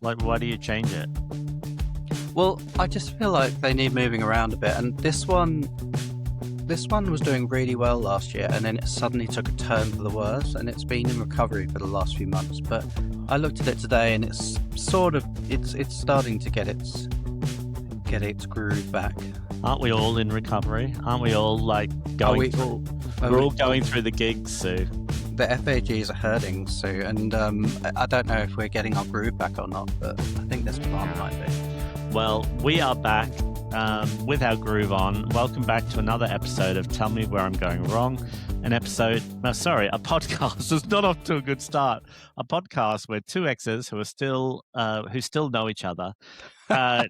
Like, why do you change it? Well, I just feel like they need moving around a bit, and this one was doing really well last year, and then it suddenly took a turn for the worse, and it's been in recovery for the last few months. But I looked at it today, and it's starting to get its groove back. Aren't we all in recovery? Aren't we all like going? We're all going through the gigs, Sue. The FAGs are hurting, Sue, and I don't know if we're getting our groove back or not, but I think this plan might be. Well, we are back with our groove on. Welcome back to another episode of Tell Me Where I'm Going Wrong. A podcast. It's not off to a good start. A podcast where two exes who still know each other talk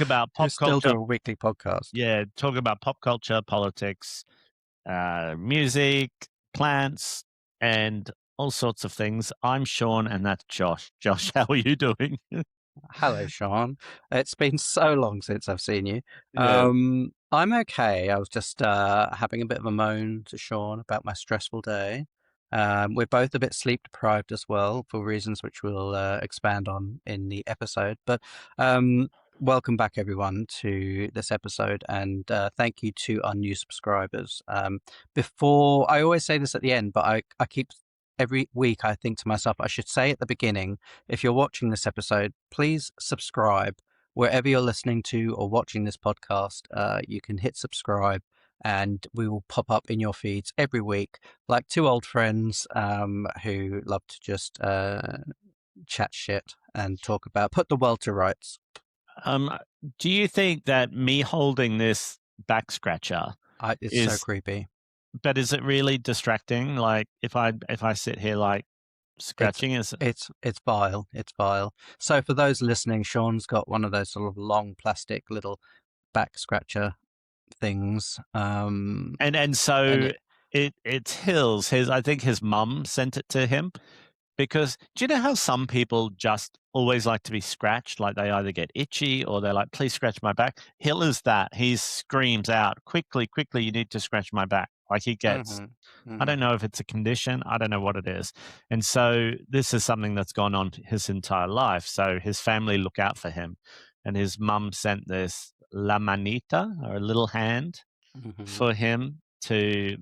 about pop culture. Still do a weekly podcast. Yeah, talk about pop culture, politics, music, plants, and all sorts of things. I'm Sean, and that's Josh. Josh, how are you doing? Hello, Sean. It's been so long since I've seen you. Yeah. I'm okay. I was just having a bit of a moan to Sean about my stressful day. We're both a bit sleep deprived as well, for reasons which we'll expand on in the episode. But welcome back, everyone, to this episode, and thank you to our new subscribers. Before, I always say this at the end, but I keep... Every week I think to myself, I should say at the beginning, if you're watching this episode, please subscribe. Wherever you're listening to or watching this podcast, you can hit subscribe and we will pop up in your feeds every week, like two old friends who love to just chat shit and put the world to rights. Do you think that me holding this back scratcher is so creepy? But is it really distracting? Like if I sit here like scratching, it's vile. It's vile. So for those listening, Sean's got one of those sort of long plastic little back scratcher things. And so it's Hills. I think his mum sent it to him. Because do you know how some people just always like to be scratched? Like they either get itchy or they're like, please scratch my back. Hill is that. He screams out, quickly, you need to scratch my back. Like he gets, I don't know if it's a condition. I don't know what it is. And so this is something that's gone on his entire life. So his family look out for him. And his mum sent this la manita, or a little hand, for him to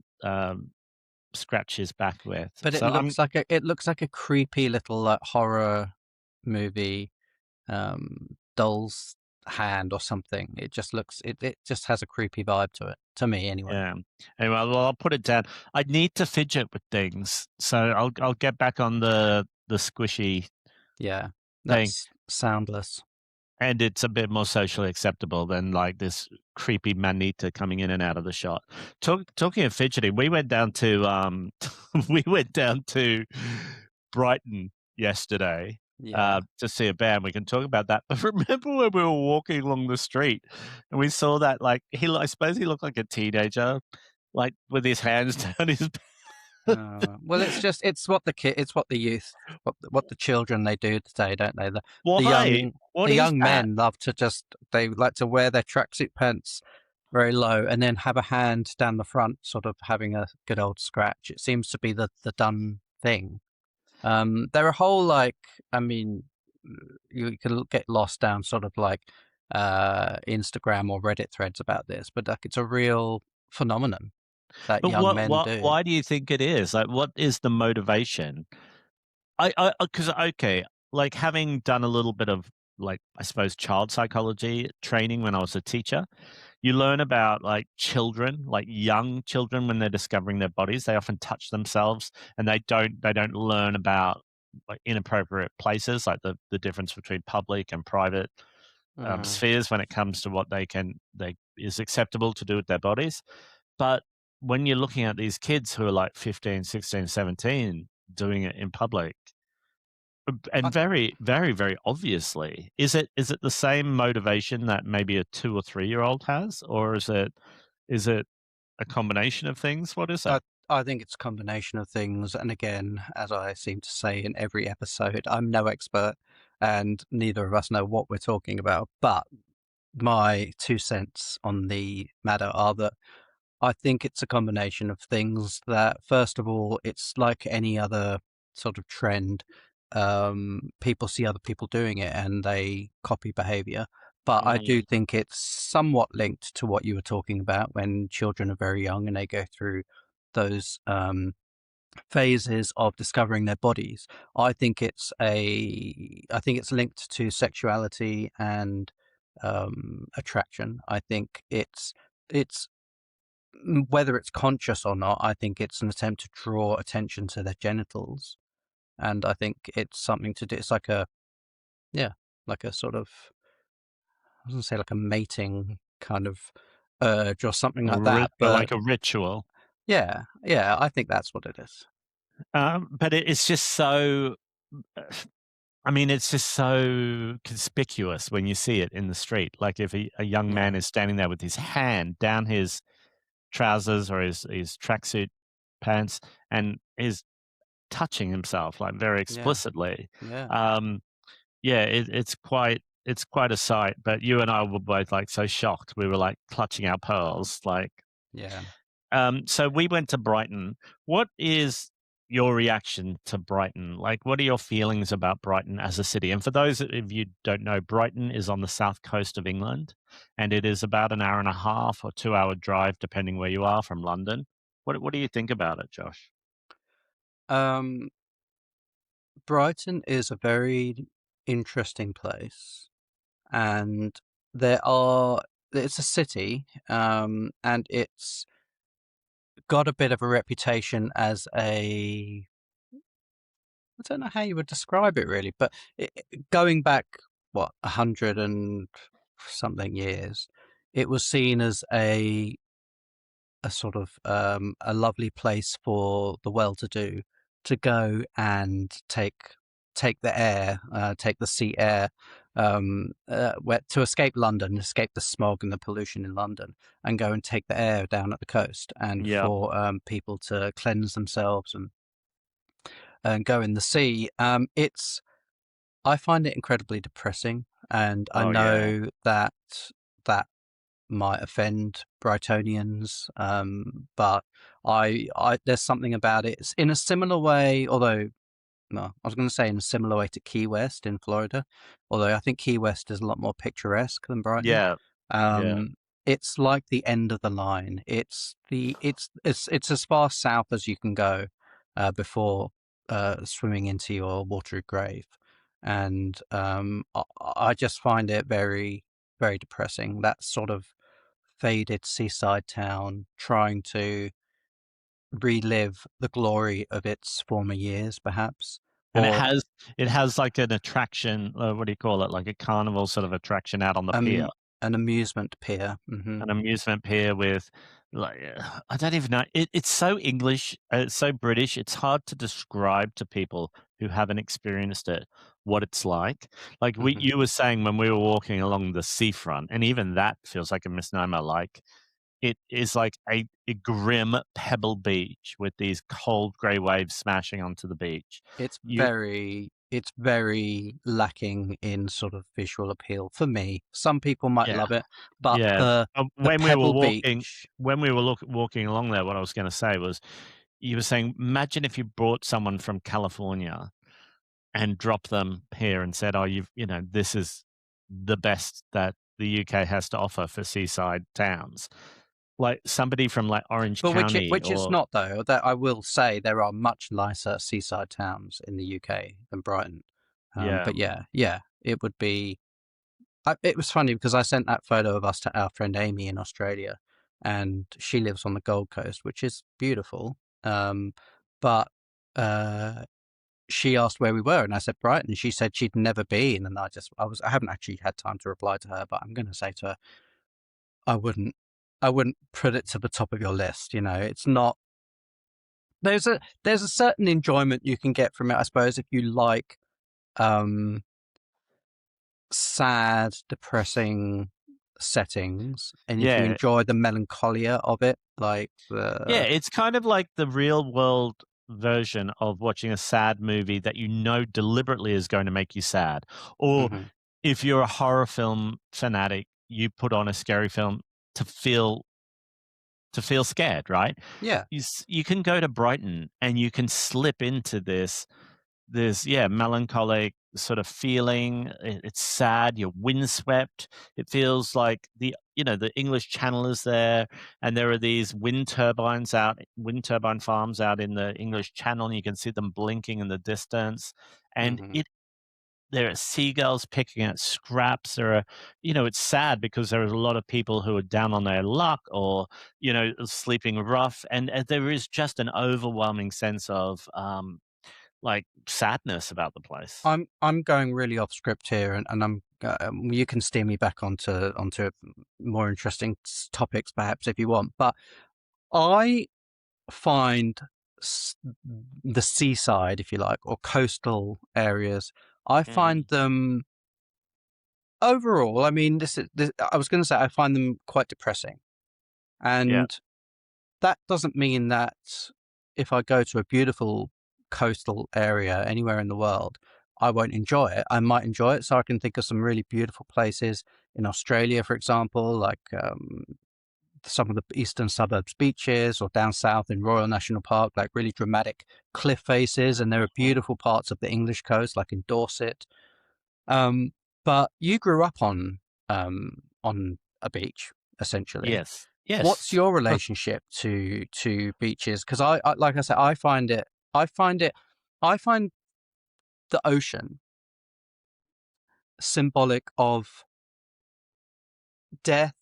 scratch his back with. But it looks like a creepy little horror movie doll's hand or something. It just looks it just has a creepy vibe to it, to me anyway. Yeah. Anyway, well, I'll put it down. I need to fidget with things, so I'll get back on the squishy. Yeah, that's soundless. And it's a bit more socially acceptable than like this creepy manita coming in and out of the shot. Talking of fidgeting, we went down to Brighton yesterday to see a band. We can talk about that. But remember when we were walking along the street and we saw that, like, I suppose he looked like a teenager, like with his hands down his back. Well, it's what the youth, what the children they do today, don't they? The young men love to they like to wear their tracksuit pants very low and then have a hand down the front, sort of having a good old scratch. It seems to be the done thing. There are whole you can get lost down sort of like Instagram or Reddit threads about this, but like it's a real phenomenon that young men do. Why do you think it is? Like, what is the motivation? Because like having done a little bit of, like, I suppose, child psychology training when I was a teacher, you learn about like children, like young children, when they're discovering their bodies, they often touch themselves, and they don't learn about like inappropriate places, like the difference between public and private spheres when it comes to what is acceptable to do with their bodies. But when you're looking at these kids who are like 15, 16, 17 doing it in public, and very, very, very obviously, is it the same motivation that maybe a 2 or 3-year-old has, or is it a combination of things? What is it? I think it's a combination of things. And again, as I seem to say in every episode, I'm no expert and neither of us know what we're talking about. But my 2 cents on the matter are that I think it's a combination of things. That first of all, it's like any other sort of trend. people see other people doing it and they copy behavior. But I do Mm, think it's somewhat linked to what you were talking about when children are very young and they go through those phases of discovering their bodies. I think it's linked to sexuality and attraction. I think it's whether it's conscious or not. I think it's an attempt to draw attention to their genitals, and I think it's something to do. It's like a yeah, like a sort of I was gonna say like a mating kind of urge or something like that. But like a ritual. yeah, yeah, I think that's what it is. But it's just so. I mean, it's just so conspicuous when you see it in the street. Like if a young Yeah, man is standing there with his hand down his trousers or his tracksuit pants and is touching himself like very yeah, explicitly. yeah, Um, yeah, it's quite a sight. But you and I were both like so shocked. We were like clutching our pearls. Like, yeah. so we went to Brighton. What is your reaction to Brighton? Like, what are your feelings about Brighton as a city? And for those of you who don't know, Brighton is on the south coast of England, and it is about an hour and a half or 2 hour drive, depending where you are from London. What do you think about it, Josh? Um, Brighton is a very interesting place, and there are it's a city, and it's got a bit of a reputation as a I don't know how you would describe it really, but going back what 100 and something years, it was seen as a sort of a lovely place for the well-to-do to go and take the air, take the sea air, to escape London, escape the smog and the pollution in London, and go and take the air down at the coast, and Yeah. for people to cleanse themselves and go in the sea. It's I find it incredibly depressing, and I Oh yeah. know that that might offend Brightonians, but I there's something about it. It's in a similar way, although no, I was going to say in a similar way to Key West in Florida, although I think Key West is a lot more picturesque than Brighton. Yeah. Yeah. It's like the end of the line. It's as far south as you can go before swimming into your watery grave, and I just find it very very depressing. That sort of faded seaside town trying to relive the glory of its former years, perhaps, And or it has like an attraction, what do you call it? Like a carnival sort of attraction out on the pier. um, an amusement pier. Hmm. An amusement pier with like I don't even know. It's so English, it's so British. It's hard to describe to people who haven't experienced it what it's like. Like Hmm. you were saying when we were walking along the seafront, and even that feels like a misnomer. Like it is like a grim pebble beach with these cold grey waves smashing onto the beach. You It's very lacking in sort of visual appeal for me. Some people might yeah. love it, but Yeah. the When we were Pebble walking Beach. walking along there, what I was gonna say was, you were saying, imagine if you brought someone from California and dropped them here and said, "Oh, this is the best that the UK has to offer for seaside towns." Like, somebody from, like, Orange But County which it's or not though. That I will say there are much nicer seaside towns in the UK than Brighton. yeah. But yeah, yeah, it would be. It was funny because I sent that photo of us to our friend Amy in Australia, and she lives on the Gold Coast, which is beautiful. But uh, she asked where we were, and I said Brighton. She said she'd never been, and I haven't actually had time to reply to her, but I'm going to say to her, I wouldn't, I wouldn't put it to the top of your list. It's not. There's a certain enjoyment you can get from it, I suppose, if you like um, sad, depressing settings, and if you Yeah. enjoy the melancholia of it, like Yeah, the it's kind of like the real world version of watching a sad movie that you know deliberately is going to make you sad. Or Mhm. if you're a horror film fanatic, you put on a scary film to feel scared, right? Yeah, You can go to Brighton and you can slip into this there's melancholic sort of feeling. It's sad. You're windswept. It feels like the English Channel is there, and there are these wind turbine farms out in the English Channel, and you can see them blinking in the distance. And Hmm. there are seagulls picking at scraps. It's sad because there are a lot of people who are down on their luck or, sleeping rough. And there is just an overwhelming sense of like sadness about the place. I'm going really off script here, and you can steer me back onto more interesting topics perhaps if you want. But I find s- the seaside, if you like, or coastal areas, I find Mm, them overall. I mean, I was going to say I find them quite depressing, yeah. and that doesn't mean that if I go to a beautiful coastal area anywhere in the world, I won't enjoy it. I might enjoy it. So I can think of some really beautiful places in Australia, for example, like some of the eastern suburbs beaches, or down south in Royal National Park, like really dramatic cliff faces. And there are Mhm. beautiful parts of the English coast, like in Dorset. Um, but you grew up on a beach, essentially. Yes. What's Yes. your relationship to beaches? Because I like I said, I find the ocean symbolic of death,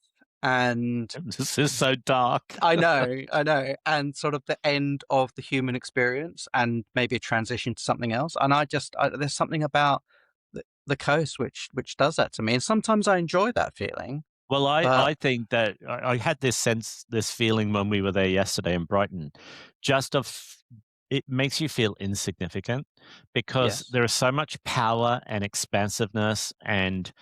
and This is so dark. I know, and sort of the end of the human experience, and maybe a transition to something else. And there's something about the coast which does that to me, and sometimes I enjoy that feeling. Well, I But I think that I had this feeling when we were there yesterday in Brighton, just of it makes you feel insignificant because yes, there is so much power and expansiveness, and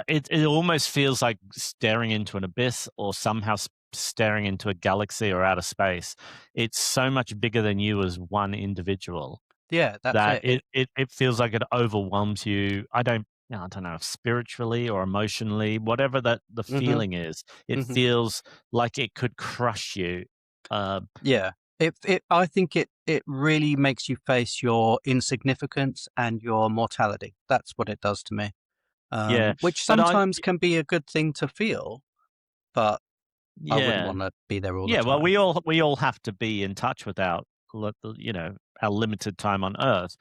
it almost feels like staring into an abyss or somehow staring into a galaxy or outer space. It's so much bigger than you as one individual yeah, that's that it. it feels like it overwhelms you. I don't know if spiritually or emotionally, whatever that the Hmm. feeling is, it Hmm. feels like it could crush you. Uh, Yeah. I think it really makes you face your insignificance and your mortality. That's what it does to me. yeah, Which but sometimes can be a good thing to feel, but I wouldn't yeah. want to be there all the Yeah, well, time. we all have to be in touch with our limited time on Earth.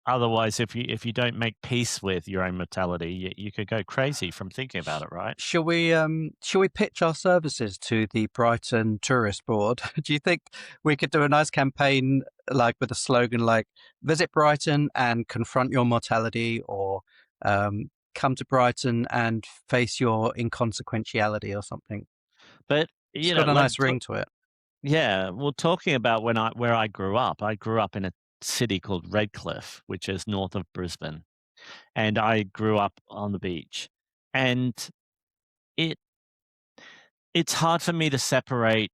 Otherwise, if you don't make peace with your own mortality, you could go crazy from thinking about Sh- it, right? shall we pitch our services to the Brighton Tourist Board? Do you think we could do a nice campaign, like with a slogan like "Visit Brighton and confront your mortality," or "Come to Brighton and face your inconsequentiality," or something? But It's got a like, nice ring to it. yeah, well, talking about where I grew up in a city called Redcliffe, which is north of Brisbane, and I grew up on the beach, and it it's hard for me to separate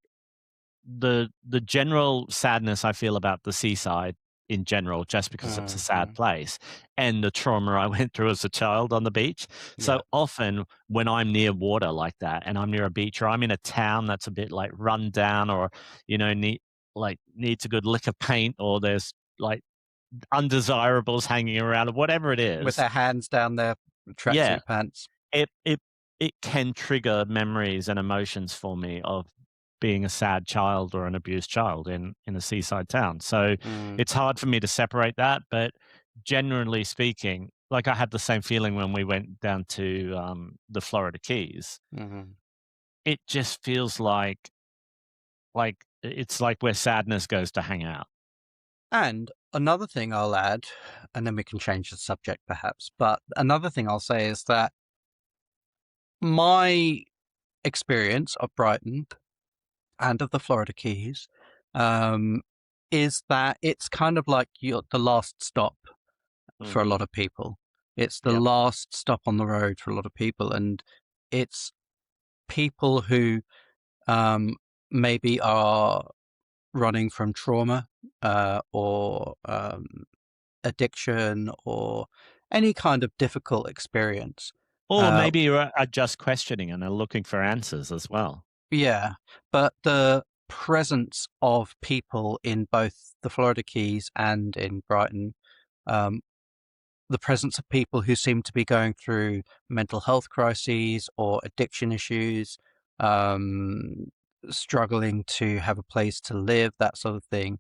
the general sadness I feel about the seaside in general, just because it's a sad Hmm. place, and the trauma I went through as a child on the beach. Yeah. So often when I'm near water like that, and I'm near a beach, or I'm in a town that's a bit like run down, or needs a good lick of paint, or there's like undesirables hanging around, or whatever it With is. their hands down their Yeah, tracksuit pants. it it it can trigger memories and emotions for me of being a sad child or an abused child in a seaside town. So Mm, it's hard for me to separate that, but generally speaking, like I had the same feeling when we went down to the Florida Keys. hmm. It just feels like it's like where sadness goes to hang out. And another thing I'll add, and then we can change the subject perhaps, but another thing I'll say is that my experience of Brighton and of the Florida Keys um, is that it's kind of like the last stop for a Hmm. lot of people. It's the Yep. last stop on the road for a lot of people. And it's people who um, maybe are running from trauma or addiction or any kind of difficult experience. Or Uh, maybe you're are just questioning and are looking for answers as well. yeah, but the presence of people in both the Florida Keys and in Brighton, um, the presence of people who seem to be going through mental health crises or addiction issues, um, struggling to have a place to live, that sort of thing.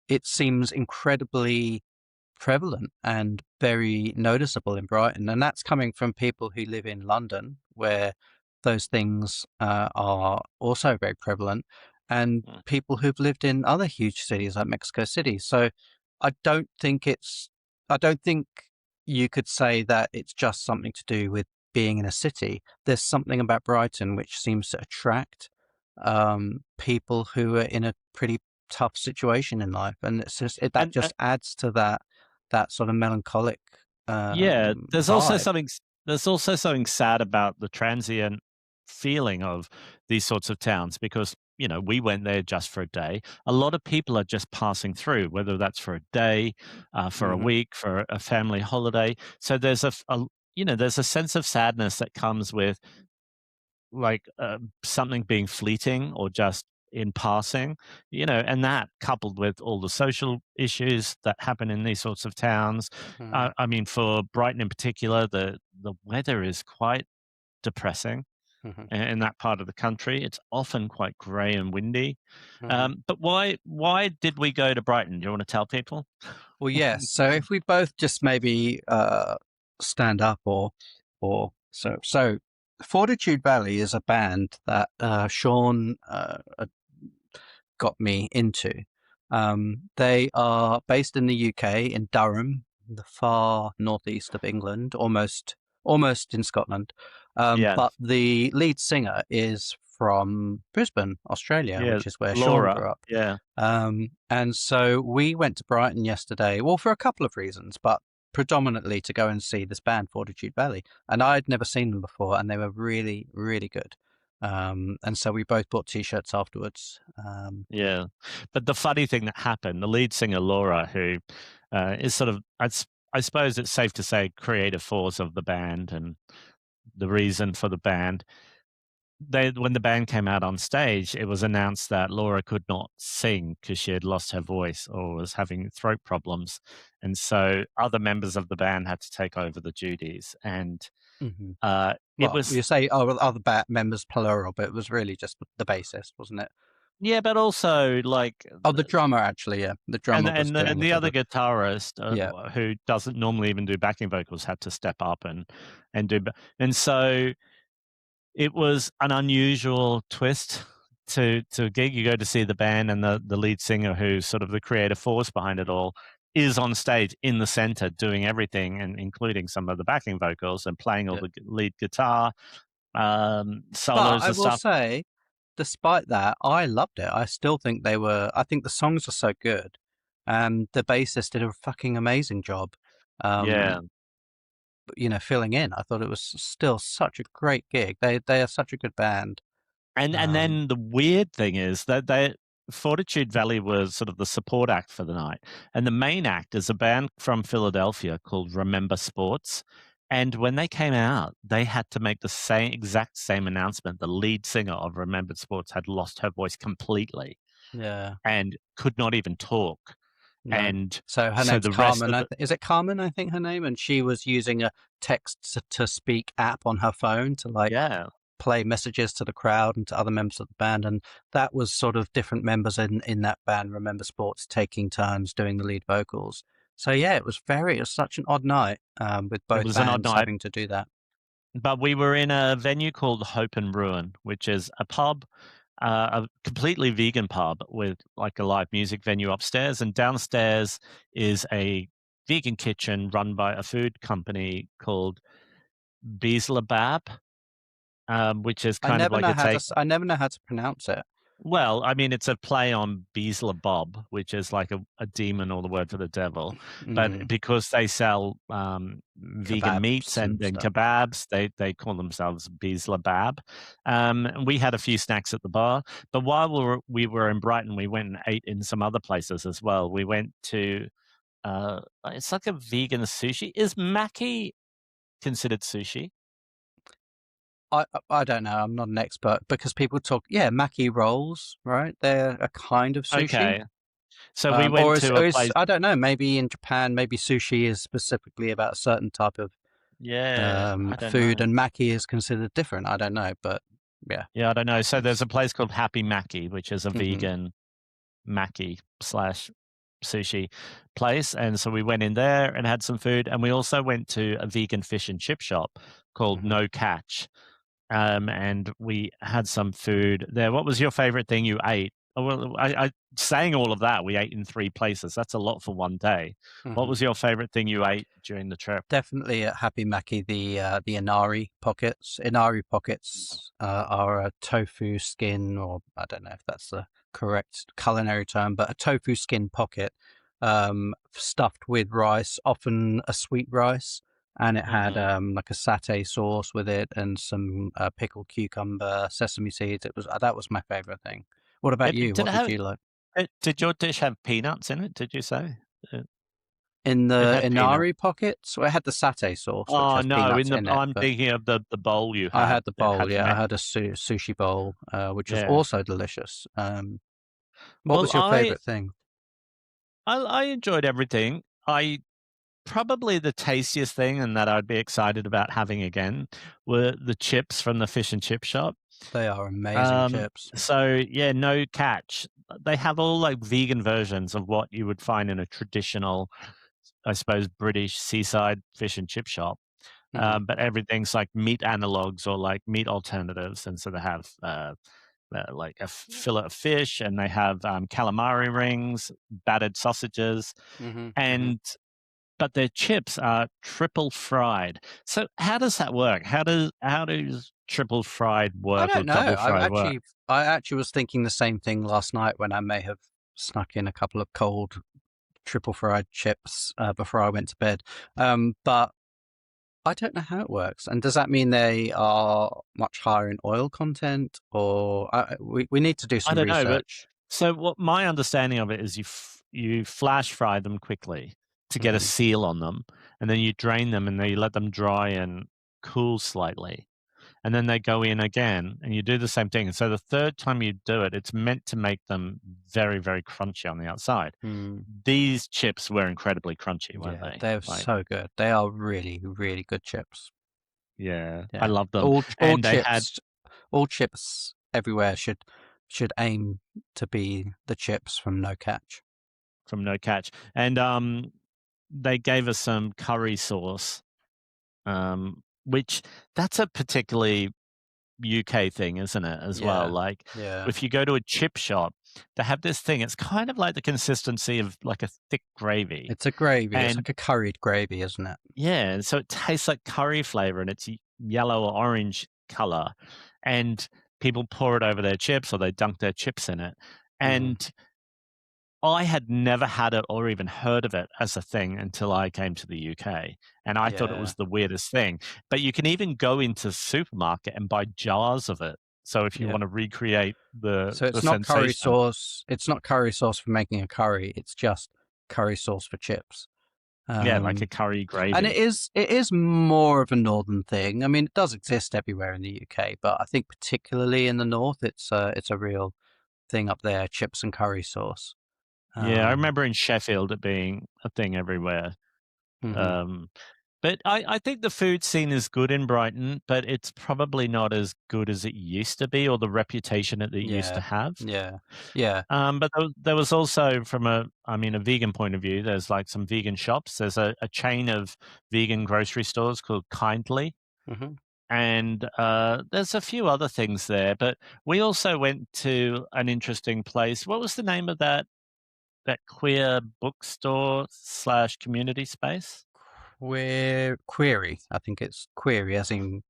It seems incredibly prevalent and very noticeable in Brighton. And that's coming from people who live in London, where those things are also very prevalent, and Mm. people who've lived in other huge cities like Mexico City. So I don't think I don't think you could say that it's just something to do with being in a city. There's something about Brighton which seems to attract people who are in a pretty tough situation in life, and it's just that And just adds to that sort of melancholic yeah, vibe. there's also something sad about the transient feeling of these sorts of towns because, you know, we went there just for a day. A lot of people are just passing through, whether that's for a day, for a Hmm. week, for a family holiday. So there's you know, there's a sense of sadness that comes with like something being fleeting or just in passing, you know, and that coupled with all the social issues that happen in these sorts of towns. Hmm. I mean, for Brighton in particular, the weather is quite depressing Hmm. in that part of the country. It's often quite grey and windy. Hmm. But why did we go to Brighton? Do you want to tell people? Well, yes. So if we both just maybe stand up, or so Fortitude Valley is a band that Sean got me into. They are based in the UK, in Durham, the far northeast of England, almost in Scotland. Yeah, But the lead singer is from Brisbane, Australia, yeah, which is where Sean Laura. grew up. Yeah. And so we went to Brighton yesterday, well, for a couple of reasons, but predominantly to go and see this band, Fortitude Valley. And I'd never seen them before, and they were really, really good. And so we both bought t-shirts afterwards. Yeah, but the funny thing that happened, the lead singer Laura, who is sort of, I suppose it's safe to say, creative force of the band and the reason for the band. When the band came out on stage, it was announced that Laura could not sing because she had lost her voice or was having throat problems, and so other members of the band had to take over the duties. And Mhm. it Well, was you say, oh, well, other members plural, but it was really just the bassist, wasn't it? yeah, but also like Oh, the drummer, actually, yeah. The and drummer was doing a the bit other of, guitarist, yeah. who doesn't normally even do backing vocals had to step up and do and so it was an unusual twist to a gig. You go to see the band and the lead singer, who's sort of the creative force behind it all, is on stage in the center doing everything and including some of the backing vocals and playing all Yeah. the lead guitar, But solos I and will stuff. say, despite that, I loved it. I still think I think the songs are so good. And the bassist did a fucking amazing job, Yeah. um, filling in. I thought it was still such a great gig. They are such a good band. And Um, then the weird thing is that they Fortitude Valley was sort of the support act for the night, and the main act is a band from Philadelphia called Remember Sports. And when they came out, they had to make the exact same announcement. The lead singer of Remember Sports had lost her voice completely yeah, and could not even talk. no. And So her so name's the rest Carmen. of the Is it Carmen? I think her name, and she was using a text to speak app on her phone to like yeah, play messages to the crowd and to other members of the band, and that was sort of different members in that band, Remember Sports, taking turns doing the lead vocals. So yeah, it was such an odd night, with it both was an odd bands night. having to do that. But we were in a venue called Hope and Ruin, which is a pub, a completely vegan pub with like a live music venue upstairs, and downstairs is a vegan kitchen run by a food company called Beeslebab, which is kind of like a take. I never know how to pronounce it. Well, I mean, it's a play on Beelzebub, which is like a demon or the word for the devil. But Mm, because they sell vegan meats kebabs and and stuff. kebabs, they call themselves Beelzebub. And we had a few snacks at the bar. But while we were in Brighton, we went and ate in some other places as well. We went to it's like a vegan sushi. Is maki considered sushi? I don't know. I'm not an expert because people talk, yeah, maki rolls, right? They're a kind of sushi. Okay. So we went to a Or is place. I don't know. Maybe in Japan, maybe sushi is specifically about a certain type of Yeah, I don't food, know. and maki is considered different. I don't know, but yeah, Yeah, I don't know. So there's it's. a place called Happy Maki, which is a Hmm. vegan maki slash sushi place. And so we went in there and had some food. And we also went to a vegan fish and chip shop called Hmm. No Catch. And we had some food there. What was your favorite thing you ate? Oh, well, I saying all of that, we ate in 3 places. That's a lot for one day. What Hmm. was your favorite thing you ate during the trip? Definitely at Happy Maki, the inari pockets. Inari Mhm. pockets are a tofu skin, or I don't know if that's the correct culinary term, but a tofu skin pocket stuffed with rice, often a sweet rice, and it had Mhm. like a satay sauce with it and some pickled cucumber, sesame seeds. It was that was my favorite thing. What about It you? did What it did have you like? did your dish have peanuts in it, did you say? In It the had peanuts. inari pockets, well, it had the satay sauce, which Oh, has no, peanuts in the in it, I'm but thinking of the bowl you I had. had the It bowl, had yeah. I me had a sushi bowl, which was yeah. also delicious. What Well, was your favorite thing? I enjoyed everything. I probably the tastiest thing and that I'd be excited about having again were the chips from the fish and chip shop. They are amazing chips. So yeah, no catch. They have all like vegan versions of what you would find in a traditional, I suppose, British seaside fish and chip shop. Hmm. But everything's like meat analogs or like meat alternatives, and so they have like a fillet of fish, and they have calamari rings, battered sausages, Hmm. Hmm. and but their chips are triple fried. So how does that work? How does triple fried I work or don't know. double fried work? I actually was thinking the same thing last night when I may have snuck in a couple of cold triple fried chips before I went to bed. But I don't know how it works. And does that mean they are much higher in oil content, or we need to do I some don't know, but research? so what my understanding of it is you flash fry them quickly to get a Hmm. seal on them, and then you drain them and then you let them dry and cool slightly. And then they go in again and you do the same thing. And so the third time you do it, it's meant to make them very, very crunchy on the outside. These chips were incredibly crunchy, weren't Yeah, they? they're Like, so good. They are really, really good chips. yeah, I Yeah, love them. all And they had chips, all chips everywhere should aim to be the chips from No Catch. from No Catch. And they gave us some curry sauce, which that's a particularly UK thing, isn't it, as well? Yeah, Like, yeah. if you go to a chip shop, they have this thing, it's kind of like the consistency of like a thick gravy. It's a gravy. It's And like a curried gravy, isn't it? yeah, and so it tastes like curry flavor and it's yellow or orange color. And people pour it over their chips or they dunk their chips in it. Hmm. And I had never had it or even heard of it as a thing until I came to the UK, and I thought it Yeah, was the weirdest thing. But you can even go into the supermarket and buy jars of it. So if you yeah. want to recreate So the it's not curry sensation, sauce. It's not curry sauce for making a curry. It's just curry sauce for chips. yeah, like a Um, curry and gravy. it is more of a northern thing. I mean, it does exist everywhere in the UK, but I think particularly in the north, it's a real thing up there. Chips and curry sauce. Yeah, I Um, remember in Sheffield it being a thing everywhere. mhm. Um, but I think the food scene is good in Brighton, but it's probably not as good as it used to be or the reputation that it used to Yeah, have. yeah, yeah. But there was also from a vegan point of view, there's like some vegan shops. There's a chain of vegan grocery stores called Kindly, Hmm. and there's a few other things there. But we also went to an interesting place. What was the name of that queer bookstore slash community space? Query. I think it's query, as in,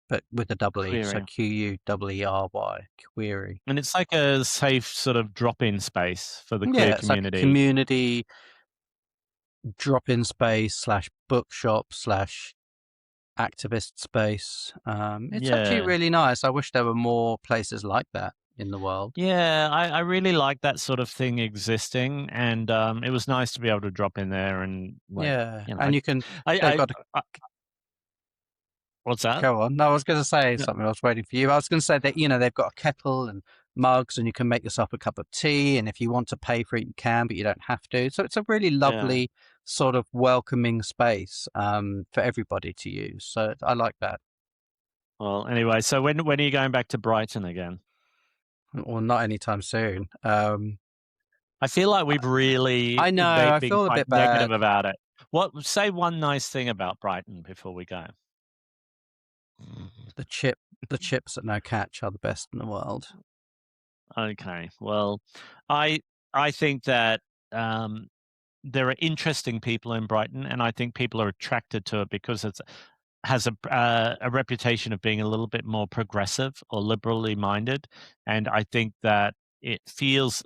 but with a double e. So Queer, QUERY. Query. and it's like a safe sort of drop-in space for the queer Yeah, it's like a community. community drop-in space slash bookshop slash activist space. It's actually Yeah. really nice. I wish there were more places like that in the world. Yeah, I really like that sort of thing existing, and it was nice to be able to drop in there and like, Yeah, you know, and you can. I, They've I, got. I What's that? Go on. No, I was going to say Yeah. something. I was waiting for you. I was going to say that, they've got a kettle and mugs and you can make yourself a cup of tea. And if you want to pay for it, you can, but you don't have to. So it's a really Yeah. lovely sort of welcoming space for everybody to use. So I like that. Well, anyway, so when are you going back to Brighton again? Well, not anytime soon. I feel like we've really I know. I been feel a quite bit negative bad. about it. What say one nice thing about Brighton before we go? The chip, the chips at no catch are the best in the world. Okay. Well, I I think that there are interesting people in Brighton, and I think people are attracted to it because it has a reputation of being a little bit more progressive or liberally minded, and I think that it feels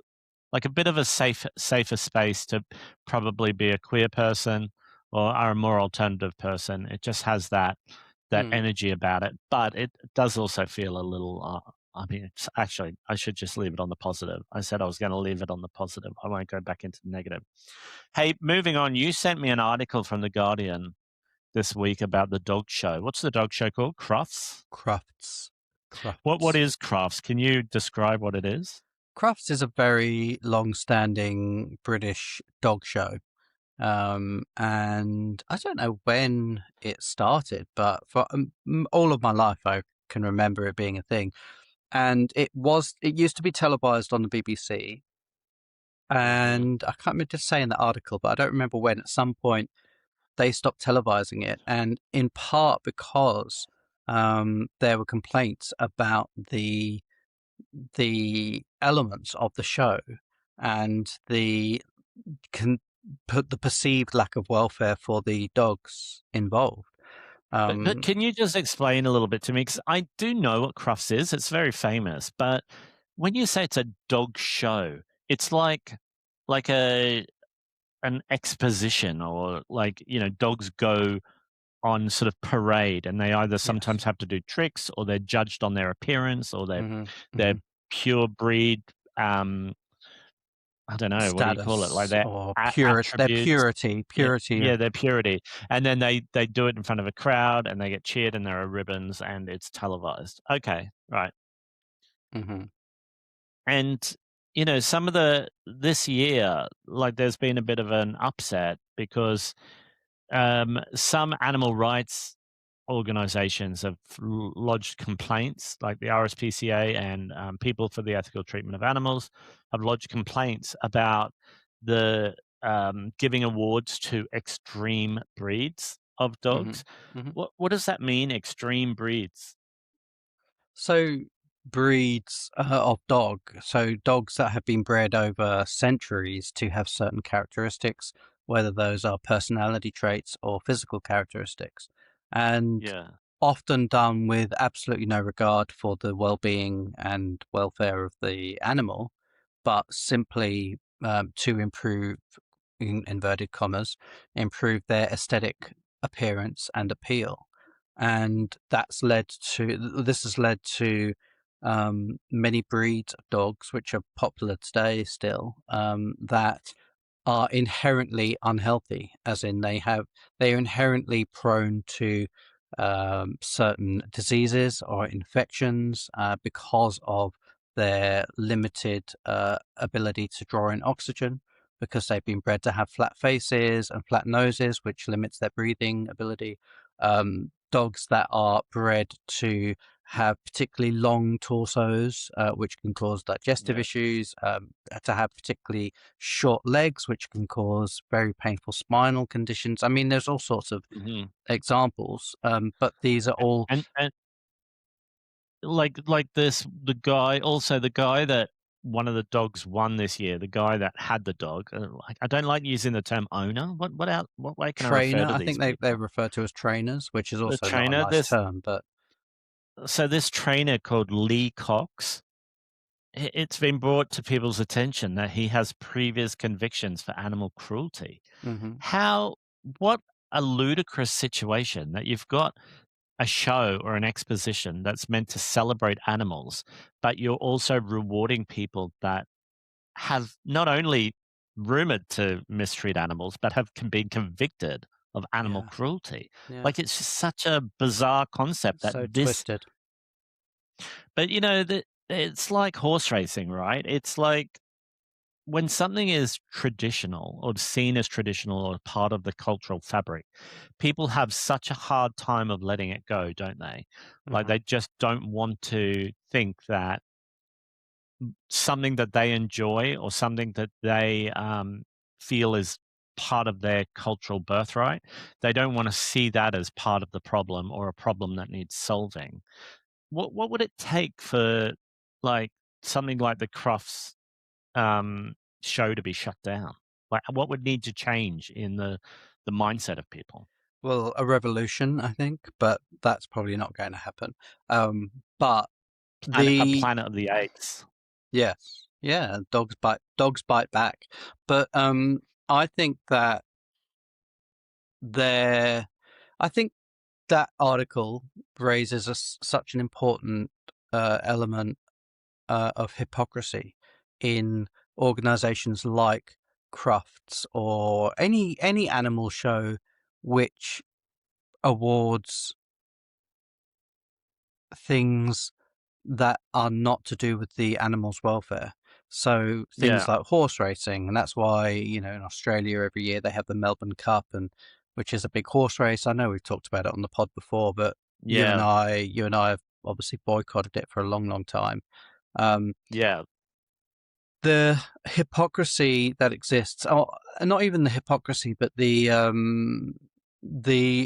like a bit of a safer space to probably be a queer person or a more alternative person. It just has that Hmm. energy about it, but it does also feel a little. I mean, it's actually, I should just leave it on the positive. I said I was going to leave it on the positive. I won't go back into the negative. Hey, moving on. You sent me an article from the Guardian this week about the dog show. What's the dog show called? Crufts. Crufts. What Crufts. is Crufts? Can you describe what it is? Crufts is a very long-standing British dog show. And I don't know when it started, but for all of my life, I can remember it being a thing. And it used to be televised on the BBC. Hmm. And I can't remember just saying the article, but I don't remember when at some point they stopped televising it. And in part because there were complaints about the elements of the show and the can put the perceived lack of welfare for the dogs involved. But Um, can you just explain a little bit to me? Because I do know what Crufts is. It's very famous. But when you say it's a dog show, it's like an exposition, or like, dogs go on sort of parade, and they either yes. sometimes have to do tricks, or they're judged on their appearance, or Hmm. they're Hmm. pure breed. I don't know, what do you call it? Like Status their or their attributes. purity. Yeah, their purity, and then they do it in front of a crowd, and they get cheered, and there are ribbons, and it's televised. Okay, right. Hmm. And some of the this year, like, there's been a bit of an upset because some animal rights organizations have lodged complaints, like the RSPCA and People for the Ethical Treatment of Animals have lodged complaints about the giving awards to extreme breeds of Hmm. dogs. Hmm. What does that mean, extreme breeds? So breeds of dog, so dogs that have been bred over centuries to have certain characteristics, whether those are personality traits or physical characteristics, and Yeah. often done with absolutely no regard for the well-being and welfare of the animal, but simply to improve, in inverted commas, improve their aesthetic appearance and appeal. And this has led to many breeds of dogs, which are popular today still, that are inherently unhealthy, as in they are inherently prone to certain diseases or infections because of their limited ability to draw in oxygen, because they've been bred to have flat faces and flat noses, which limits their breathing ability. Dogs that are bred to have particularly long torsos, which can cause digestive Yeah. issues, to have particularly short legs, which can cause very painful spinal conditions. I mean, there's all sorts of Hmm. examples, but these are all And like this, the guy that one of the dogs won this year, the guy that had the dog. Like, I don't like using the term owner. What way can I refer trainer. to I these think they're people? referred to as trainers, which is The also not a trainer. nice This term, but So this trainer called Lee Cox. It's been brought to people's attention that he has previous convictions for animal cruelty. hmm. How What a ludicrous situation that you've got a show or an exposition that's meant to celebrate animals, but you're also rewarding people that have not only rumored to mistreat animals, but have been convicted. of animal Yeah. cruelty. Yeah. Like, it's just such a bizarre concept that So this twisted. but, it's like horse racing, right? It's like when something is traditional or seen as traditional or part of the cultural fabric, people have such a hard time of letting it go, don't they? Like, Mhm. they just don't want to think that something that they enjoy or something that they feel is part of their cultural birthright, they don't want to see that as part of the problem or a problem that needs solving. What would it take for like something like the Crufts show to be shut down? Like, what would need to change in the mindset of people? Well, a revolution, I think, but that's probably not going to happen. But A the Planet of the Apes. yes, yeah, dogs bite back. But I think that there, I think that article raises such an important element of hypocrisy in organizations like Crufts or any animal show which awards things that are not to do with the animal's welfare. So things Yeah, like horse racing, and that's why, in Australia every year they have the Melbourne Cup, and which is a big horse race. I know we've talked about it on the pod before, but yeah, you and I have obviously boycotted it for a long, long time. Um, yeah, the hypocrisy that exists, or not even the hypocrisy, but the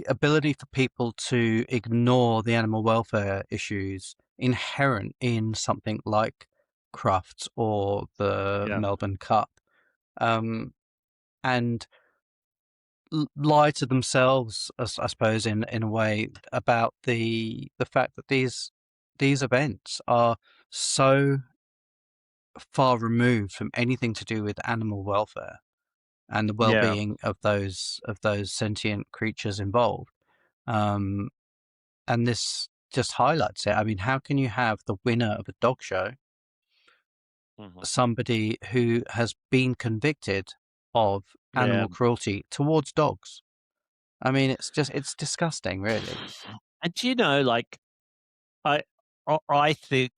ability for people to ignore the animal welfare issues inherent in something like Crufts or the yeah. Melbourne Cup, um, and lie to themselves, I suppose, in a way about the fact that these events are so far removed from anything to do with animal welfare and the Yeah. well-being of those sentient creatures involved. Um, and this just highlights it. I mean, how can you have the winner of a dog show Mhm. somebody who has been convicted of Yeah. animal cruelty towards dogs? I mean, it's disgusting, really. And like, I I think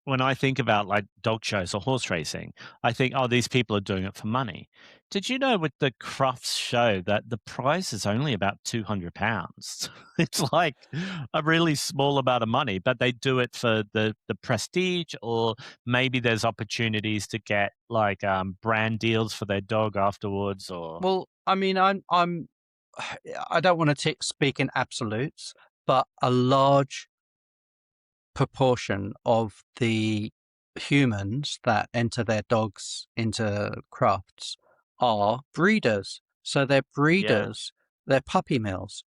when I think about, like, dog shows or horse racing, I think, "Oh, these people are doing it for money." Did you know with the Crufts show that the prize is only about £200? It's like a really small amount of money, but they do it for the prestige, or maybe there's opportunities to get, like, brand deals for their dog afterwards, or Well, I mean, I'm I don't want to speak in absolutes, but a large proportion of the humans that enter their dogs into crafts are breeders. So they're Yeah. breeders, they're puppy mills.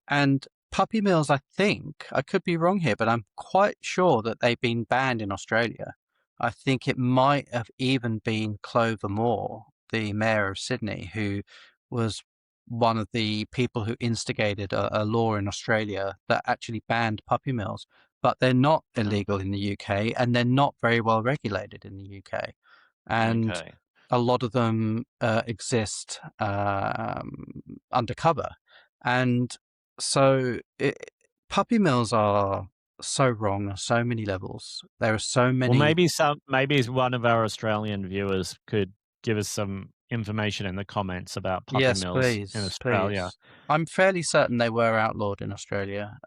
And puppy mills, I think, I could be wrong here, but I'm quite sure that they've been banned in Australia. I think it might have even been Clover Moore, the mayor of Sydney, who was one of the people who instigated a law in Australia that actually banned puppy mills. But they're not Mhm. illegal in the UK and they're not very well regulated in the UK. And Okay. a lot of them exist undercover. And so puppy mills are so wrong on so many levels. There are so Well, many. maybe one of our Australian viewers could give us some information in the comments about puppy Yes, mills in please, Australia. please. I'm fairly certain they were outlawed in Australia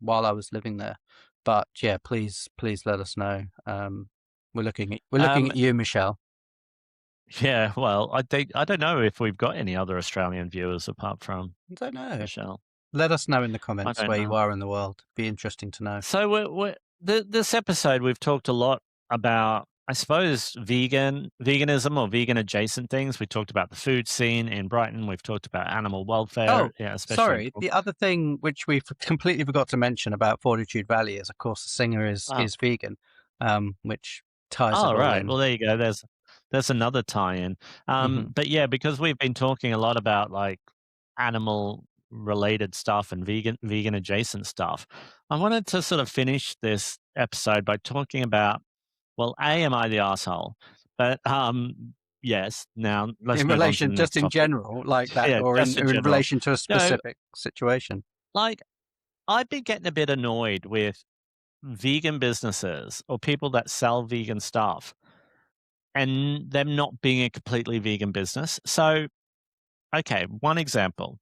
while I was living there. But yeah, please let us know. We're looking Um, at you, Michelle. yeah, well, I don't know if we've got any other Australian viewers apart from I don't know. Michelle. Let us know in the I comments don't where you know. are in the world. Be interesting to know. So this episode we've talked a lot about, I suppose, veganism or vegan adjacent things. We talked about the food scene in Brighton. We've talked about animal welfare, Oh, yeah, especially in sorry. The other thing which we completely forgot to mention about Fortitude Valley is, of course, the singer is oh, is vegan, which ties it oh, all right. in. Well, there you go. There's another tie-in. Hmm. But yeah, because we've been talking a lot about like animal related stuff and vegan adjacent stuff. I wanted to sort of finish this episode by talking about, well, A, am I the asshole? But Yes. Now let's In move on to relation, the just next in topic. general, like that, Yeah, or just in in general. relation to a No, specific situation? like I've been getting a bit annoyed with vegan businesses or people that sell vegan stuff and them not being a completely vegan business. So, okay, one example.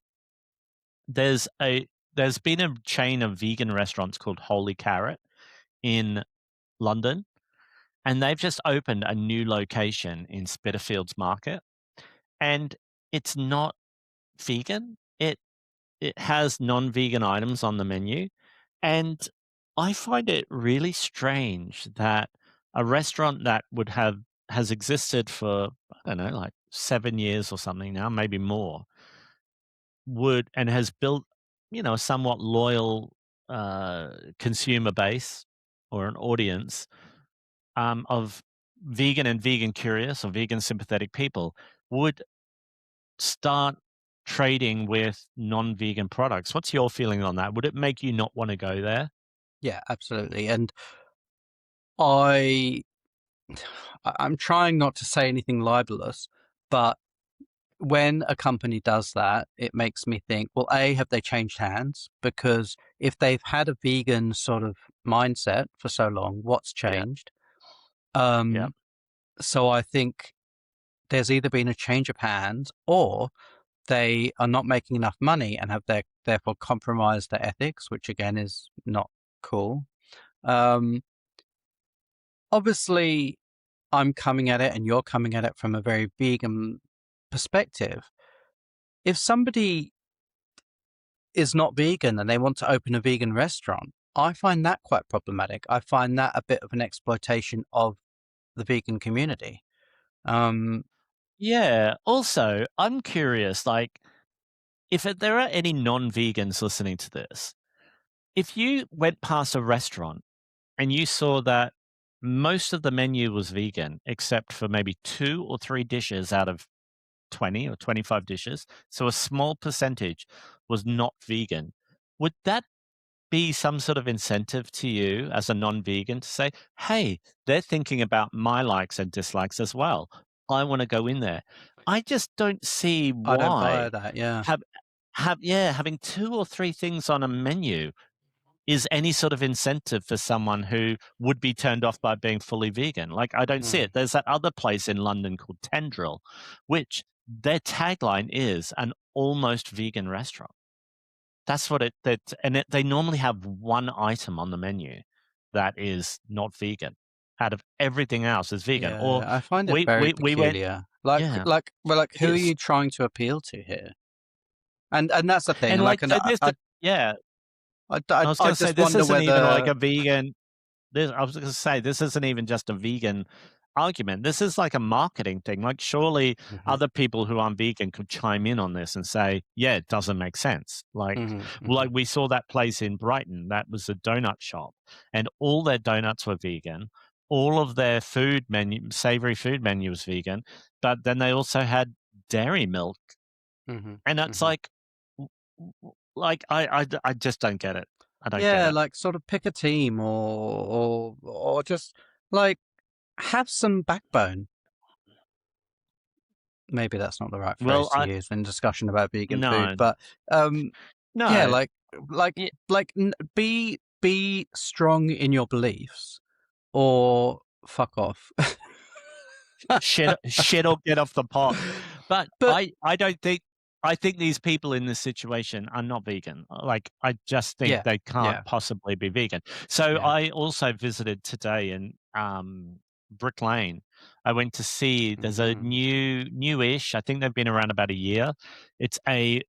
There's a there's been a chain of vegan restaurants called Holy Carrot in London, and they've just opened a new location in Spitalfields Market, and it's not vegan. It has non-vegan items on the menu, and I find it really strange that a restaurant that would have has existed for, I don't know, like 7 years or something now, maybe more, would and has built, a somewhat loyal, consumer base or an audience, of vegan and vegan curious or vegan sympathetic people, would start trading with non-vegan products. What's your feeling on that? Would it make you not wanna go there? Yeah, absolutely. And I I'm trying not to say anything libelous, but when a company does that, it makes me think, well, A, have they changed hands? Because if they've had a vegan sort of mindset for so long, what's Yeah, changed? yeah. Um, so I think there's either been a change of hands, or they are not making enough money and have therefore compromised their ethics, which again is not cool. Um, Obviously, I'm coming at it and you're coming at it from a very vegan perspective. If somebody is not vegan and they want to open a vegan restaurant, I find that quite problematic. I find that a bit of an exploitation of the vegan community. Um, Yeah, also, I'm curious, like, if there are any non-vegans listening to this, if you went past a restaurant and you saw that most of the menu was vegan, except for maybe 2 or 3 dishes out of 20 or 25 dishes, so a small percentage was not vegan, would that be some sort of incentive to you as a non-vegan to say, "Hey, they're thinking about my likes and dislikes as well. I wanna go in there." I just don't see I don't buy why that. Yeah. have having 2 or 3 things on a menu is any sort of incentive for someone who would be turned off by being fully vegan. Like, I don't see Mm, it. There's that other place in London called Tendril, which their tagline is an almost vegan restaurant. That's what it that and it they normally have 1 item on the menu that is not vegan, out of everything else is vegan, or yeah, I find it very we went. peculiar. Yeah, Who are it's you trying to appeal to here? And that's the thing. and, Like, like, and so this yeah, I was I gonna say just this wonder isn't even like whether. a vegan. This I was gonna say, this isn't even just a vegan argument. This is like a marketing thing. Like, surely Mhm, other people who aren't vegan could chime in on this and say, "Yeah, it doesn't make sense." mhm, Like mhm, we saw that place in Brighton that was a donut shop, and all their donuts were vegan. All of their food menu, savory food menu was vegan, but then they also had dairy milk, mhm, and it's mhm. like, I just don't get it. I don't get Yeah, it. like sort of pick a team, or just like have some backbone. Maybe that's not the right phrase Well, to use in discussion about vegan food, no, but um, yeah, no. like be strong in your beliefs, or fuck off. Shit or get off the pot. But But I don't think I think these people in this situation are not vegan. Like, I just think yeah, they can't yeah, possibly be vegan. So yeah. I also visited today in, Brick Lane. I went to see there's a Mm, newish, I think they've been around about a year. It's a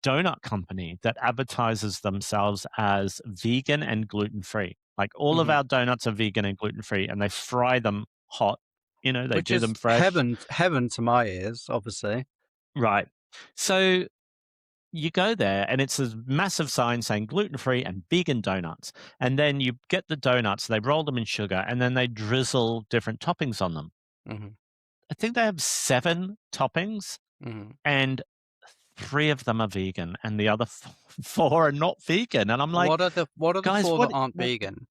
donut company that advertises themselves as vegan and gluten-free. Like, all of mhm. our donuts are vegan and gluten-free, and they fry them hot. They Which do them is fresh. heaven to my ears, obviously. Right. So you go there and it's a massive sign saying gluten-free and vegan donuts. And then you get the donuts, they roll them in sugar, and then they drizzle different toppings on them. Mhm, I think they have 7 toppings, mhm. and 3 of them are vegan and the other 4 are not vegan. And I'm like, What are the "Guys, 4 that what aren't w vegan?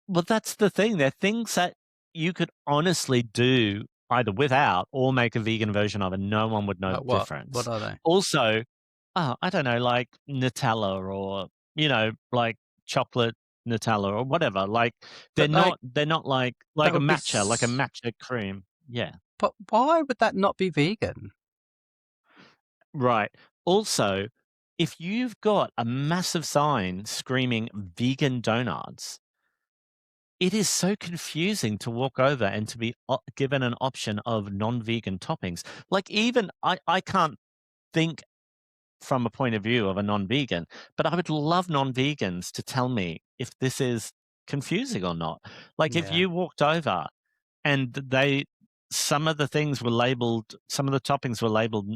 well, that's the thing. They're things that you could honestly do either without or make a vegan version of, and no one would know Like the what? What difference. are they? Also, I don't know, like Nutella or, like chocolate Nutella or whatever. Like But like they're not that like would be a matcha cream. Yeah. but why would that not be vegan? Right. Also, if you've got a massive sign screaming vegan donuts, it is so confusing to walk over and to be given an option of non-vegan toppings. Like even I can't think from a point of view of a non-vegan, but I would love non-vegans to tell me if this is confusing or not. Like if Yeah. you walked over and some of the things were labeled, some of the toppings were labeled,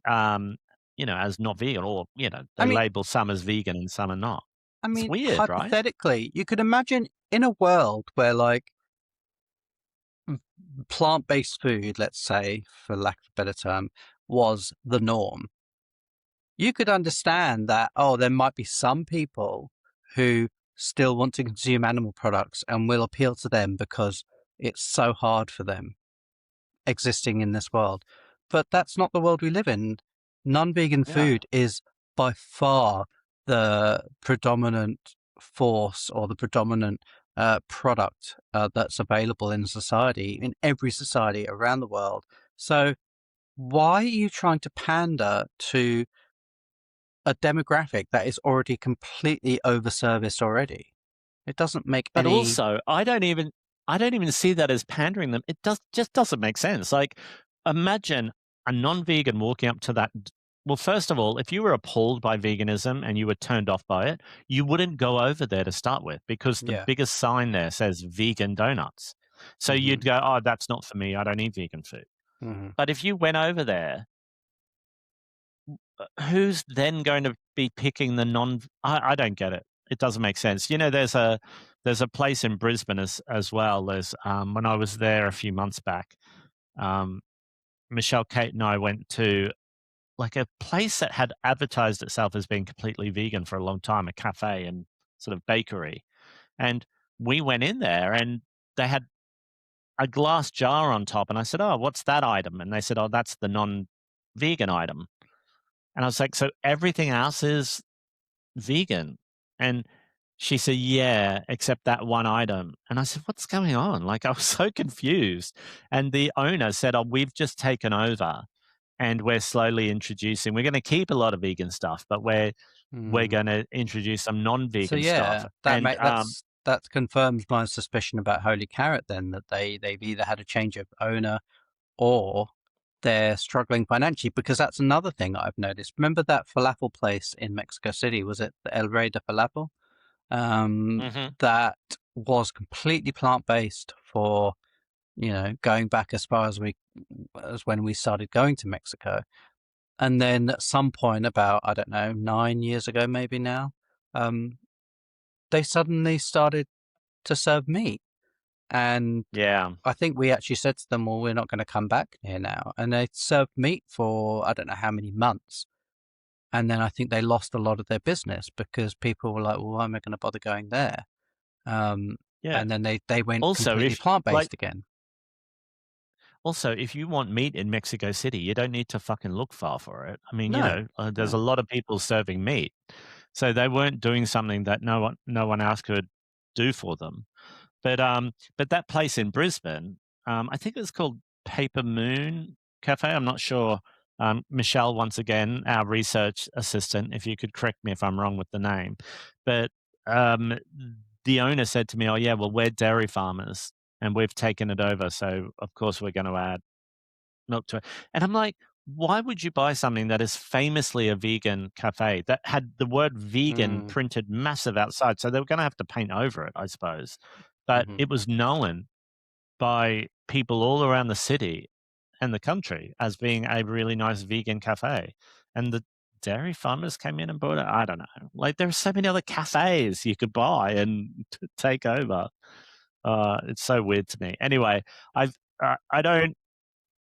as not vegan, or I they mean label some as vegan and some are not. I It's mean, weird, right? hypothetically, you could imagine in a world where like plant-based food, let's say, for lack of a better term, was the norm. You could understand that, oh, there might be some people who still want to consume animal products and will appeal to them because it's so hard for them existing in this world. But that's not the world we live in. Non-vegan Yeah. food is by far the predominant force or the predominant product that's available in society, in every society around the world. So why are you trying to pander to a demographic that is already completely overserviced already? It doesn't make But any. also, I don't even see that as pandering them. It just doesn't make sense. Like, imagine a non-vegan walking up to that. Well, first of all, if you were appalled by veganism and you were turned off by it, you wouldn't go over there to start with because the Yeah. biggest sign there says vegan donuts. So Hmm. you'd go, "Oh, that's not for me. I don't eat vegan food." Hmm. But if you went over there, who's then going to be picking the non? I don't get it. It doesn't make sense. There's a place in Brisbane as well. There's when I was there a few months back, um, Michelle, Kate, and I went to like a place that had advertised itself as being completely vegan for a long time, a cafe and sort of bakery, and we went in there and they had a glass jar on top, and I said, "Oh, what's that item?" And they said, "Oh, that's the non-vegan item." And I was like, "So everything else is vegan?" And she said, "Yeah, except that one item." And I said, "What's going on?" Like, I was so confused. And the owner said, "Oh, we've just taken over and we're slowly introducing, we're going to keep a lot of vegan stuff, but we're Mm. going to introduce some So non-vegan stuff." yeah, And that confirms my suspicion about Holy Carrot then, that they've either had a change of owner or they're struggling financially, because that's another thing I've noticed. Remember that falafel place in Mexico City? Was it the El Rey de Falafel? mhm, That was completely plant-based for, going back as far as when we started going to Mexico. And then at some point, about, I don't know, 9 years ago, maybe now, um, they suddenly started to serve meat. And yeah, I think we actually said to them, well, we're not going to come back here now. And they served meat for I don't know how many months. And then I think they lost a lot of their business because people were like, well, why am I going to bother going there? Um, yeah. and then they went Also, completely if plant like based again. Also, if you want meat in Mexico City, you don't need to fucking look far for it. I mean, No, there's a no. lot of people serving meat, so they weren't doing something that no one else could do for them. But that place in Brisbane, I think it was called Paper Moon Cafe. I'm not sure. Michelle, once again, our research assistant, if you could correct me if I'm wrong with the name, but um, the owner said to me, "Oh yeah, well we're dairy farmers and we've taken it over, so of course we're going to add milk to it." And I'm like, why would you buy something that is famously a vegan cafe that had the word vegan Mm, printed massive outside? So they were going to have to paint over it, I suppose. But hmm. it was known by people all around the city and the country as being a really nice vegan cafe. And the dairy farmers came in and bought it. I don't know. Like there are so many other cafes you could buy and take over. It's so weird to me. Anyway, I don't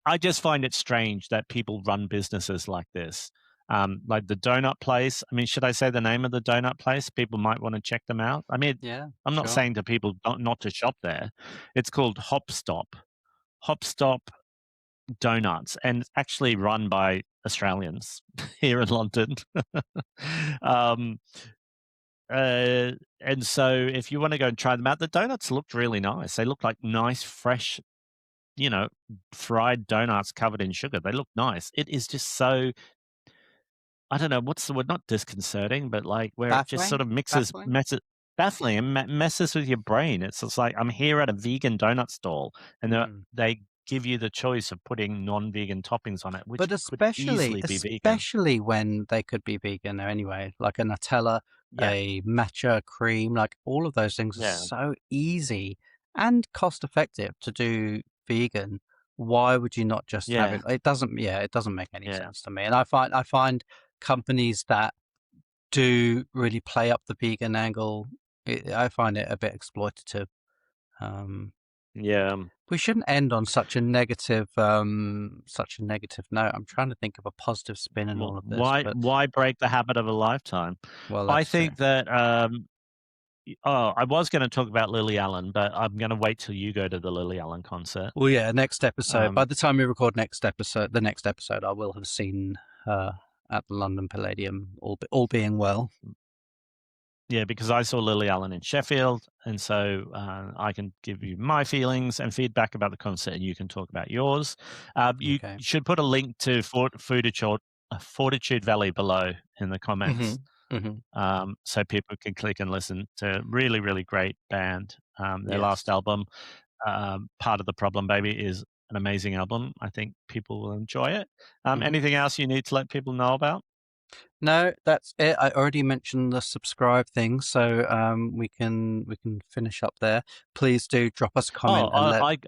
I just find it strange that people run businesses like this. Like the donut place. I mean, should I say the name of the donut place? People might want to check them out. I mean, Yeah, I'm not sure. saying to people not to shop there. It's called Hopstop. Hopstop. donuts, and it's actually run by Australians here in London. um, and so if you want to go and try them out, the donuts looked really nice. They look like nice, fresh, you know, fried donuts covered in sugar. They look nice. It is just so, I don't know, what's the word? Not disconcerting, but like where it just sort Baffling? of Baffling? messes, baffling and messes with your brain. It's just like I'm here at a vegan donut stall, and Mm. they give you the choice of putting non-vegan toppings on it, which But could easily be vegan. especially when they could be vegan anyway, like a Nutella, Yeah, a matcha cream, like all of those things are yeah, so easy and cost effective to do vegan. Why would you not just have yeah, it? It doesn't, yeah, it doesn't make any yeah. sense to me. And I find companies that do really play up the vegan angle, I find it a bit exploitative. Um, Yeah. we shouldn't end on such a negative note. I'm trying to think of a positive spin in Well, all of this, but why break the habit of a lifetime? well, I that's true. think that I was going to talk about Lily Allen, but I'm going to wait till you go to the Lily Allen concert. Well, yeah, next episode. By Um, the time we record the next episode, I will have seen her at the London Palladium, all being well. yeah, because I saw Lily Allen in Sheffield, and so I can give you my feelings and feedback about the concert, and you can talk about yours. You Okay. should put a link to Fortitude Valley below in the comments, Mhm. Mhm. so people can click and listen to really, really great band. Their last Yes. album, Part of the Problem, Baby, is an amazing album. I think people will enjoy it. Mhm. Anything else you need to let people know about? No, that's it. I already mentioned the subscribe thing, so we can finish up there. Please do drop us a Oh, comment and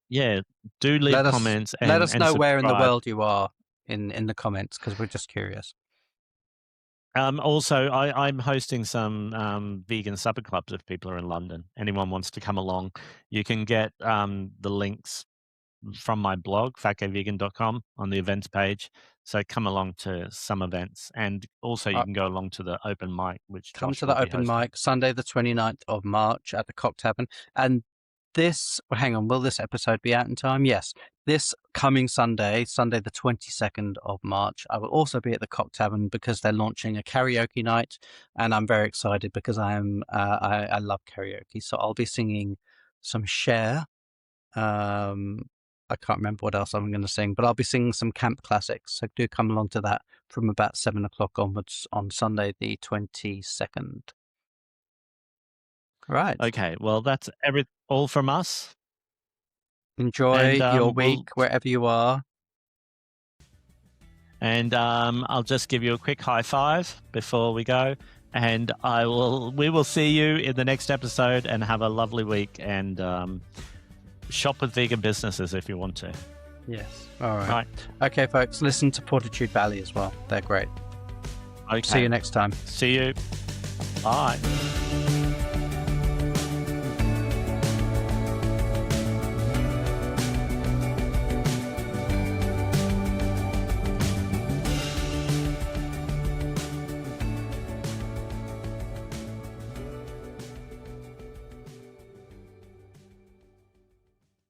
yeah, do leave comments let us and know where in the subscribe. world you are in the comments because we're just curious. Also, I'm hosting some vegan supper clubs if people are in London. Anyone wants to come along, you can get the links from my blog, fatgayvegan.com, on the events page. So come along to some events, and also you Uh, can go along to the open mic, which Come Josh to will the be open hosting. mic Sunday the 29th of March at the Cock Tavern. And hang on, will this episode be out in time? Yes. This coming Sunday, Sunday the 22nd of March, I will also be at the Cock Tavern because they're launching a karaoke night, and I'm very excited because I love karaoke. So I'll be singing some Cher. Um, I can't remember what else I'm going to sing, but I'll be singing some camp classics. So do come along to that from about 7 o'clock onwards on Sunday the 22nd. Right. Okay, well that's all from us, Enjoy and your week wherever you are. I'll just give you a quick high five before we go. And we will see you in the next episode, and have a lovely week, and shop with vegan businesses if you want to. Yes. All right. Right. Okay, folks, listen to Fortitude Valley as well. They're great. Okay. See you next time. See you. Bye.